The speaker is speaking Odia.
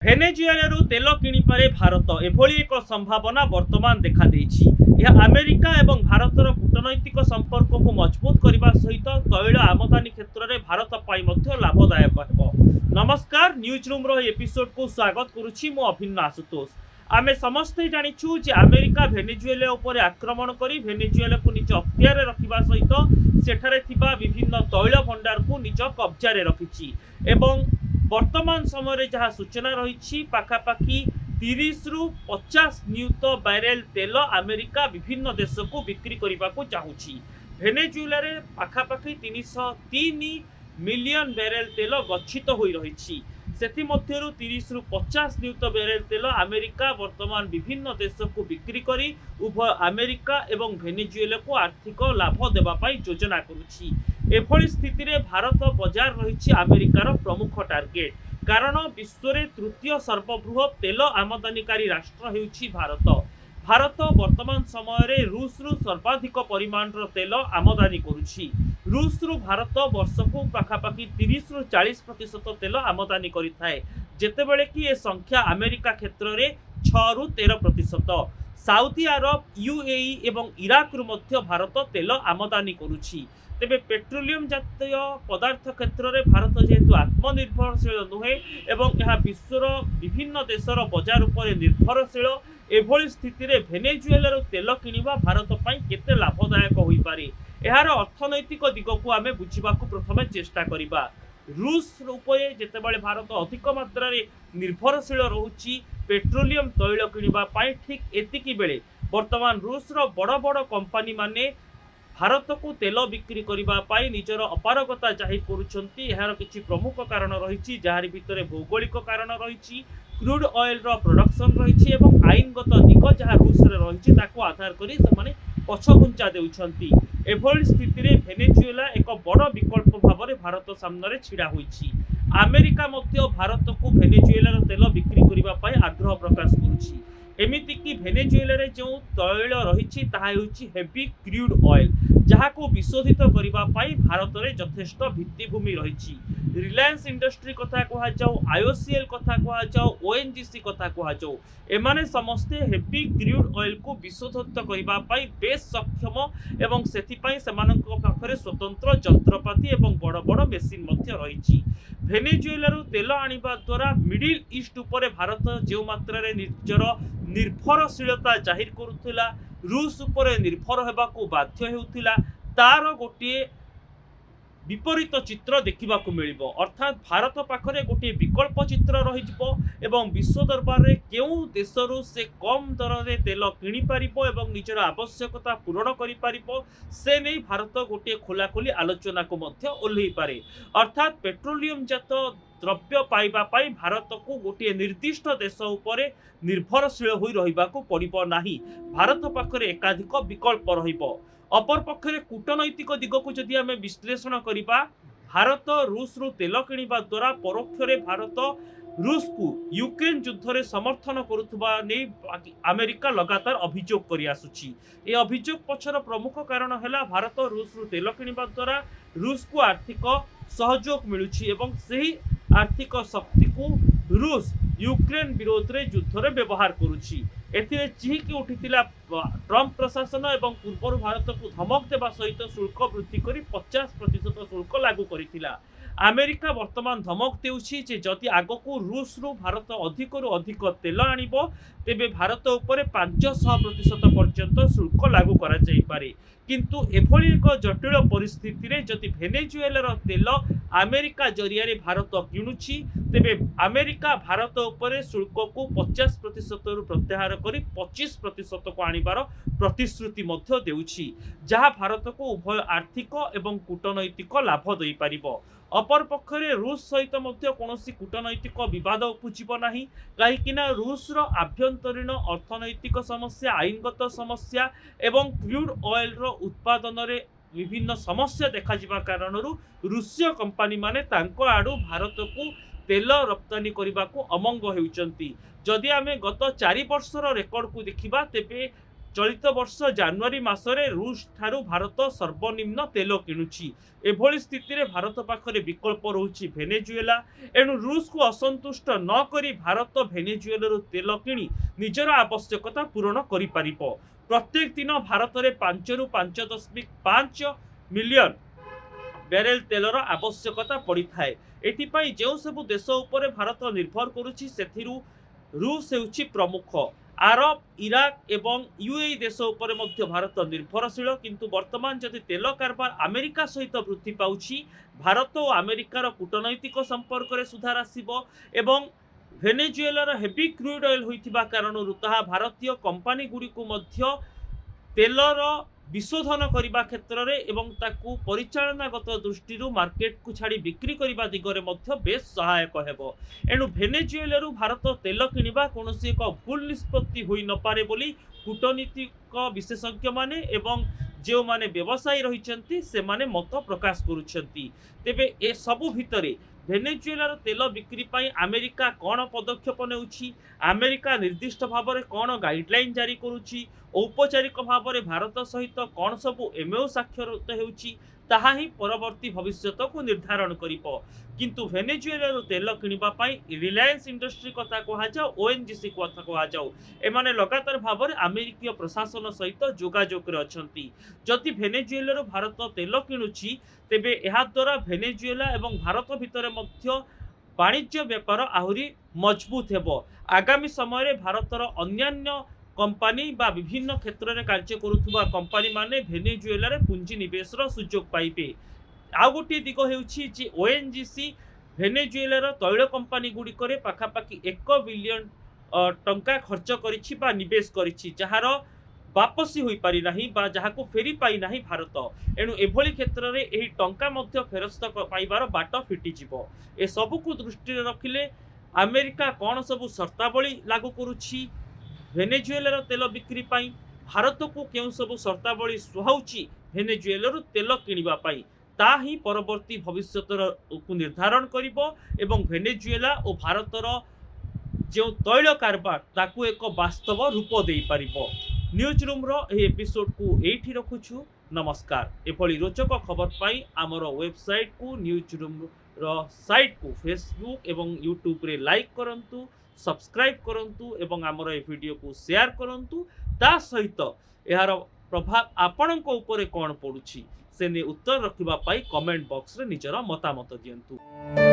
ଭେନେଜୁଏଲାରୁ ତେଲ କିଣିପାରେ ଭାରତ, ଏଭଳି ଏକ ସମ୍ଭାବନା ବର୍ତ୍ତମାନ ଦେଖାଦେଇଛି। ଏହା ଆମେରିକା ଏବଂ ଭାରତର କୂଟନୈତିକ ସମ୍ପର୍କକୁ ମଜବୁତ କରିବା ସହିତ ତୈଳ ଆମଦାନୀ କ୍ଷେତ୍ରରେ ଭାରତ ପାଇଁ ମଧ୍ୟ ଲାଭଦାୟକ ହେବ। ନମସ୍କାର, ନ୍ୟୁଜ୍ ରୁମ୍ର ଏହି ଏପିସୋଡକୁ ସ୍ୱାଗତ କରୁଛି ମୁଁ ଅଭିନ୍ନ ଆଶୁତୋଷ। ଆମେ ସମସ୍ତେ ଜାଣିଛୁ ଯେ ଆମେରିକା ଭେନେଜୁଏଲା ଉପରେ ଆକ୍ରମଣ କରି ଭେନେଜୁଏଲାକୁ ନିଜ ଅକ୍ତିଆରରେ ରଖିବା ସହିତ ସେଠାରେ ଥିବା ବିଭିନ୍ନ ତୈଳ ଭଣ୍ଡାରକୁ ନିଜ କବ୍ଜାରେ ରଖିଛି ଏବଂ ବର୍ତ୍ତମାନ ସମୟରେ ଯାହା ସୂଚନା ରହିଛି ପାଖାପାଖି 30 ରୁ 50 ନିୟୁତ ବ୍ୟାରେଲ ତେଲ ଆମେରିକା ବିଭିନ୍ନ ଦେଶକୁ ବିକ୍ରି କରିବାକୁ ଚାହୁଁଛି। ଭେନେଜୁଏଲାରେ ପାଖାପାଖି 303 ମିଲିୟନ ବ୍ୟାରେଲ ତେଲ ଗଚ୍ଛିତ ହୋଇ ରହିଛି। ସେଥିମଧ୍ୟରୁ 30 ରୁ 50 ନିୟୁତ ବ୍ୟାରେଲ ତେଲ ଆମେରିକା ବର୍ତ୍ତମାନ ବିଭିନ୍ନ ଦେଶକୁ ବିକ୍ରି କରି ଉଭୟ ଆମେରିକା ଏବଂ ଭେନେଜୁଏଲାକୁ ଆର୍ଥିକ ଲାଭ ଦେବା ପାଇଁ ଯୋଜନା କରୁଛି। ଏଭଳି ସ୍ଥିତିରେ ଭାରତ ବଜାର ରହିଛି ଆମେରିକାର ପ୍ରମୁଖ ଟାର୍ଗେଟ, କାରଣ ବିଶ୍ୱରେ ତୃତୀୟ ସର୍ବବୃହତ ତେଲ ଆମଦାନୀକାରୀ ରାଷ୍ଟ୍ର ହେଉଛି ଭାରତ। ଭାରତ ବର୍ତ୍ତମାନ ସମୟରେ ରୁଷରୁ ସର୍ବାଧିକ ପରିମାଣର ତେଲ ଆମଦାନୀ କରୁଛି। ରୁଷରୁ ଭାରତ ବର୍ଷକୁ ପାଖାପାଖି 30 ରୁ 40% ତେଲ ଆମଦାନୀ କରିଥାଏ, ଯେତେବେଳେ କି ଏ ସଂଖ୍ୟା ଆମେରିକା କ୍ଷେତ୍ରରେ 6 ରୁ 13%। ସାଉଦି ଆରବ, ୟୁଏଇ ଏବଂ ଇରାକରୁ ମଧ୍ୟ ଭାରତ ତେଲ ଆମଦାନୀ କରୁଛି। ତେବେ ପେଟ୍ରୋଲିୟମ ଜାତୀୟ ପଦାର୍ଥ କ୍ଷେତ୍ରରେ ଭାରତ ଯେହେତୁ ଆତ୍ମନିର୍ଭରଶୀଳ ନୁହେଁ ଏବଂ ଏହା ବିଶ୍ୱର ବିଭିନ୍ନ ଦେଶର ବଜାର ଉପରେ ନିର୍ଭରଶୀଳ, ଏଭଳି ସ୍ଥିତିରେ ଭେନେଜୁଏଲାରୁ ତେଲ କିଣିବା ଭାରତ ପାଇଁ କେତେ ଲାଭଦାୟକ ହୋଇପାରେ, ଏହାର ଅର୍ଥନୈତିକ ଦିଗକୁ ଆମେ ବୁଝିବାକୁ ପ୍ରଥମେ ଚେଷ୍ଟା କରିବା। ରୁଷ ଉପରେ ଯେତେବେଳେ ଭାରତ ଅଧିକ ମାତ୍ରାରେ ନିର୍ଭରଶୀଳ ରହୁଛି ପେଟ୍ରୋଲିୟମ ତୈଳ କିଣିବା ପାଇଁ, ଠିକ୍ ଏତିକି ବେଳେ ବର୍ତ୍ତମାନ ରୁଷର ବଡ଼ ବଡ଼ କମ୍ପାନୀ ମାନେ ଭାରତକୁ ତେଲ ବିକ୍ରି କରିବା ପାଇଁ ନିଜର ଅପାରଗତା ଜାହିର କରୁଛନ୍ତି। ଏହାର କିଛି ପ୍ରମୁଖ କାରଣ ରହିଛି, ଯାହାରି ଭିତରେ ଭୌଗୋଳିକ କାରଣ ରହିଛି, କ୍ରୁଡ୍ ଅଏଲର ପ୍ରଡକ୍ସନ ରହିଛି ଏବଂ ଆଇନଗତ ଦିଗ ଯାହା ରୁଷରେ ରହିଛି ତାକୁ ଆଧାର କରି ସେମାନେ ପଛଘୁଞ୍ଚା ଦେଉଛନ୍ତି। ଏଭଳି ସ୍ଥିତିରେ ଭେନେଜୁଏଲା ଏକ ବଡ଼ ବିକଳ୍ପ ଭାବରେ ଭାରତ ସାମ୍ନାରେ ଛିଡ଼ା ହୋଇଛି। ଆମେରିକା ମଧ୍ୟ ଭାରତକୁ ଭେନେଜୁଏଲାର ତେଲ ବିକ୍ରି କରିବା ପାଇଁ ଆଗ୍ରହ ପ୍ରକାଶ କରୁଛି। ଏମିତିକି ଭେନେଜୁଏଲାରେ ଯେଉଁ ତୈଳ ରହିଛି ତାହା ହେଉଛି ହେଭି କ୍ରୁଡ୍ ଅଏଲ, ଯାହାକୁ ବିଶୋଧିତ କରିବା ପାଇଁ ଭାରତରେ ଯଥେଷ୍ଟ ଭିତ୍ତିଭୂମି ରହିଛି। ରିଲାଏନ୍ସ ଇଣ୍ଡଷ୍ଟ୍ରି କଥା କୁହାଯାଉ, ଆଇଓସିଏଲ କଥା କୁହାଯାଉ, ଓଏନଜିସି କଥା କୁହାଯାଉ, ଏମାନେ ସମସ୍ତେ ହେଭି କ୍ରୁଡ୍ ଅଏଲକୁ ବିଶୋଧିତ କରିବା ପାଇଁ ବେଶ ସକ୍ଷମ ଏବଂ ସେଥିପାଇଁ ସେମାନଙ୍କ ପାଖରେ ସ୍ୱତନ୍ତ୍ର ଯନ୍ତ୍ରପାତି ଏବଂ ବଡ଼ ବଡ଼ ମେସିନ୍ ମଧ୍ୟ ରହିଛି। ଭେନେଜୁଏଲାରୁ ତେଲ ଆଣିବା ଦ୍ୱାରା ମିଡିଲ ଇଷ୍ଟ ଉପରେ ଭାରତ ଯେଉଁ ମାତ୍ରାରେ ନିଜର ନିର୍ଭରଶୀଳତା ଜାହିର କରୁଥିଲା, ରୁଷ ଉପରେ ନିର୍ଭର ହେବାକୁ ବାଧ୍ୟ ହେଉଥିଲା, ତାର ଗୋଟିଏ ବିପରୀତ ଚିତ୍ର ଦେଖିବାକୁ ମିଳିବ। ଅର୍ଥାତ୍ ଭାରତ ପାଖରେ ଗୋଟିଏ ବିକଳ୍ପ ଚିତ୍ର ରହିଯିବ ଏବଂ ବିଶ୍ୱ ଦରବାରରେ କେଉଁ ଦେଶରୁ ସେ କମ୍ ଦରରେ ତେଲ କିଣିପାରିବ ଏବଂ ନିଜର ଆବଶ୍ୟକତା ପୂରଣ କରିପାରିବ, ସେ ନେଇ ଭାରତ ଗୋଟିଏ ଖୋଲାଖୋଲି ଆଲୋଚନାକୁ ମଧ୍ୟ ଓହ୍ଲେଇପାରେ। ଅର୍ଥାତ୍ ପେଟ୍ରୋଲିୟମ ଜାତ ଦ୍ରବ୍ୟ ପାଇବା ପାଇଁ ଭାରତକୁ ଗୋଟିଏ ନିର୍ଦ୍ଦିଷ୍ଟ ଦେଶ ଉପରେ ନିର୍ଭରଶୀଳ ହୋଇ ରହିବାକୁ ପଡ଼ିବ ନାହିଁ। ଭାରତ ପାଖରେ ଏକାଧିକ ବିକଳ୍ପ ରହିବ। ଅପରପକ୍ଷରେ କୂଟନୈତିକ ଦିଗକୁ ଯଦି ଆମେ ବିଶ୍ଳେଷଣ କରିବା, ଭାରତ ରୁଷରୁ ତେଲ କିଣିବା ଦ୍ୱାରା ପରୋକ୍ଷରେ ଭାରତ ରୁଷକୁ ୟୁକ୍ରେନ ଯୁଦ୍ଧରେ ସମର୍ଥନ କରୁଥିବା ନେଇ ଆମେରିକା ଲଗାତାର ଅଭିଯୋଗ କରି ଆସୁଛି। ଏ ଅଭିଯୋଗ ପଛର ପ୍ରମୁଖ କାରଣ ହେଲା ଭାରତ ରୁଷରୁ ତେଲ କିଣିବା ଦ୍ୱାରା ରୁଷକୁ ଆର୍ଥିକ ସହଯୋଗ ମିଳୁଛି ଏବଂ ସେହି ଆର୍ଥିକ ଶକ୍ତିକୁ ରୁଷ ୟୁକ୍ରେନ ବିରୋଧରେ ଯୁଦ୍ଧରେ ବ୍ୟବହାର କରୁଛି। ଏଥିରେ ଚିହିକି ଉଠିଥିଲା ଟ୍ରମ୍ପ ପ୍ରଶାସନ ଏବଂ ପୂର୍ବରୁ ଭାରତକୁ ଧମକ ଦେବା ସହିତ ଶୁଳ୍କ ବୃଦ୍ଧି କରି 50% ଶୁଳ୍କ ଲାଗୁ କରିଥିଲା। ଆମେରିକା ବର୍ତ୍ତମାନ ଧମକ ଦେଉଛି ଯେ ଯଦି ଆଗକୁ ରୁଷରୁ ଭାରତ ଅଧିକରୁ ଅଧିକ ତେଲ ଆଣିବ, ତେବେ ଭାରତ ଉପରେ 500% ପର୍ଯ୍ୟନ୍ତ ଶୁଳ୍କ ଲାଗୁ କରାଯାଇପାରେ। କିନ୍ତୁ ଏଭଳି ଏକ ଜଟିଳ ପରିସ୍ଥିତିରେ ଯଦି ଭେନେଜୁଏଲାର ତେଲ ଆମେରିକା ଜରିଆରେ ଭାରତ କିଣୁଛି, ତେବେ ଆମେରିକା ଭାରତ ଉପରେ ଶୁଳ୍କକୁ 50%ରୁ ପ୍ରତ୍ୟାହାର କରି 25%କୁ ଆଣିବାର ପ୍ରତିଶ୍ରୁତି ମଧ୍ୟ ଦେଉଛି, ଯାହା ଭାରତକୁ ଉଭୟ ଆର୍ଥିକ ଏବଂ କୂଟନୈତିକ ଲାଭ ଦେଇପାରିବ। ଅପରପକ୍ଷରେ ରୁଷ ସହିତ ମଧ୍ୟ କୌଣସି କୂଟନୈତିକ ବିବାଦ ଉପୁଜିବ ନାହିଁ, କାହିଁକିନା ରୁଷର ଆଭ୍ୟନ୍ତରୀଣ ଅର୍ଥନୈତିକ ସମସ୍ୟା, ଆଇନଗତ ସମସ୍ୟା ଏବଂ କ୍ରୁଡ୍ ଅଏଲର ଉତ୍ପାଦନରେ ବିଭିନ୍ନ ସମସ୍ୟା ଦେଖାଯିବା କାରଣରୁ ରୁଷୀୟ କମ୍ପାନୀମାନେ ତାଙ୍କ ଆଡ଼ୁ ଭାରତକୁ ତେଲ ରପ୍ତାନି କରିବାକୁ ଅମଙ୍ଗ ହେଉଛନ୍ତି। ଯଦି ଆମେ ଗତ 4 ବର୍ଷର ରେକର୍ଡକୁ ଦେଖିବା, ତେବେ चलित वर्ष जानुआरी मासरे रूस ठारू भारत सर्वनिम्न तेल किणुछि। एभली स्थिति रे भारत पाखरे विकल्प रहुछि भेनेजुएला। एणु रूस को असंतुष्ट न करी भारत भेनेजुएला तेल किणी निजर आवश्यकता पूरण करि पारिबो। प्रत्येक दिन भारत में 5 रु 5.5 मिलियन बैरेल तेलर आवश्यकता पड़ी थाए। एथिपाई जो सबु देश उपरे भारत निर्भर करुछि सेथिरु रूस हेउछि प्रमुख। आरब, इराक एवं यूएई देश उपरे मध्य भारत निर्भरशील। किंतु वर्तमान जदि तेल कारबार अमेरिका सहित वृद्धि पाउछि, भारत और अमेरिकार कूटनैतिक संपर्क में सुधार आसिबो एवं भेनेजुएलार हेवी क्रूड ऑयल होइथिबा कारणरू ताहा भारतीय कंपनी गुड़िक मध्य तेलर विशोधन करने क्षेत्र में एवं ताकू परिचालनागत दृष्टि मार्केट को छाड़ी बिक्री करने दिगरे मध्य बेस सहायक हेबो। एणु भेनेजुएलारू भारत तेल किनिबा कोनोसी एक भूल निष्पत्ति होई न पारे बोली कूटनीतिक विशेषज्ञ माने एवं जो माने व्यवसायी रहिचंती से माने मत प्रकाश करुछंती। तेबे ए सबु भितरे भेनेजुएलार तेल बिक्री पाई अमेरिका कौन पदक्षेप नेउछि, अमेरिका निर्दिष्ट भाव में कौन गाइडलाइन जारी करुछि, औपचारिक भाव में भारत सहित कौन सबु एमओ साक्षरत हेउछि ताहा ही परवर्ती भविष्य को निर्धारण करिबो। किंतु भेनेजुएलार तेल किनिबा पाई रिलायंस इंडस्ट्री कथा कहा जाओ, ओएनजीसी कथा कहा जाओ, एमाने लगातार भाव में अमेरिकीय प्रशासन सहित जोगाजोग रे अछंती। जदि भेनेजुएलार भारत तेल किणुछि तेबे एहा द्वारा भेनेजुएला एवं भारत भितर मध्य वाणिज्य व्यापार आहुरी मजबूत हेबो। आगामी समय रे भारतर अन्यान्य कंपनी बा विभिन्न क्षेत्र में कार्य करुवा कंपनी माने भेनेजुएला रे पुंजी निवेशर सुजोग पाइबे। आउ गोटे दिग हेउछि जे ओएनजीसी भेनेजुएलार तैल कंपनी गुड़िक पाखापाखि 1 बिलियन टंका खर्च करिछि बा निवेश करिछि, जहार वापसी होई पारि नाही बा जहाको फेरी पाई नाही भारत। एणु एभली क्षेत्र में एही टंका मध्य फेरस्त पाइबार बाट फिटी जिवो। ए सबु को दृष्टि रखिले अमेरिका कौन सबु शर्तावली लागू करुछि भेनेजुएलार तेल बिक्री पाई, भारत को केउ सबु शर्तावली सुहाउछि भेनेजुएलार तेल किनिबा पाई, ता ही परवर्ती भविष्य को निर्धारण करिबो एवं भेनेजुएला और भारतर जो तैल कारबार ताकू एक वास्तव रूप दे पारिबो। न्यूज रूम रो एही एपिसोड को एठी रखुछु। नमस्कार। एभली रोचक खबर पाई आमर वेबसाइट को न्यूज रूम रो साइट को फेसबुक एवं यूट्यूब रे लाइक करंतु, सब्सक्राइब करंतु एवं आमर ए वीडियो को शेयर करंतु। ता सहित यार प्रभाव आपणक ऊपर कौन पड़ुछि से ने उत्तर रखिबा पाई कमेंट बॉक्स रे निजर मतामत दियंतु।